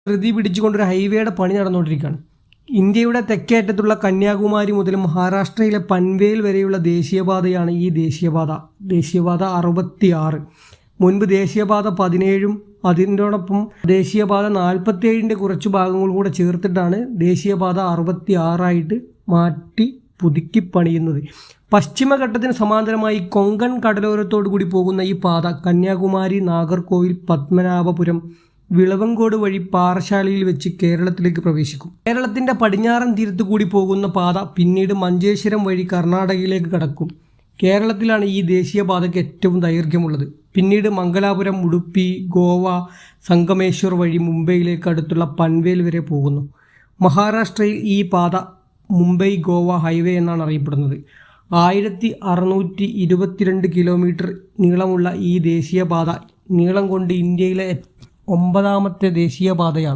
ധൃതി പിടിച്ചുകൊണ്ടൊരു ഹൈവേയുടെ പണി നടന്നുകൊണ്ടിരിക്കുകയാണ്. ഇന്ത്യയുടെ തെക്കേറ്റത്തുള്ള കന്യാകുമാരി മുതൽ മഹാരാഷ്ട്രയിലെ പൻവേൽ വരെയുള്ള ദേശീയപാതയാണ് ഈ ദേശീയപാത 66. മുൻപ് ദേശീയപാത 17 അതിനോടൊപ്പം ദേശീയപാത 47 കുറച്ച് ഭാഗങ്ങൾ കൂടെ ചേർത്തിട്ടാണ് ദേശീയപാത 66 മാറ്റി പുതുക്കി പണിയുന്നത്. പശ്ചിമഘട്ടത്തിന് സമാന്തരമായി കൊങ്കൺ കടലോരത്തോടു കൂടി പോകുന്ന ഈ പാത കന്യാകുമാരി, നാഗർകോവിൽ, പത്മനാഭപുരം, വിളവങ്കോട് വഴി പാറശാലയിൽ വെച്ച് കേരളത്തിലേക്ക് പ്രവേശിക്കും. കേരളത്തിൻ്റെ പടിഞ്ഞാറൻ തീരത്ത് കൂടി പോകുന്ന പാത പിന്നീട് മഞ്ചേശ്വരം വഴി കർണാടകയിലേക്ക് കടക്കും. കേരളത്തിലാണ് ഈ ദേശീയപാതയ്ക്ക് ഏറ്റവും ദൈർഘ്യമുള്ളത്. പിന്നീട് മംഗലാപുരം, ഉടുപ്പി, ഗോവ, സംഗമേശ്വർ വഴി മുംബൈയിലേക്ക് അടുത്തുള്ള പൻവേൽ വരെ പോകുന്നു. മഹാരാഷ്ട്രയിൽ ഈ പാത മുംബൈ ഗോവ ഹൈവേ എന്നാണ് അറിയപ്പെടുന്നത്. 1622 കിലോമീറ്റർ നീളമുള്ള ഈ ദേശീയപാത നീളം കൊണ്ട് ഇന്ത്യയിലെ 9ാമത്തെ ദേശീയപാതയാണ്.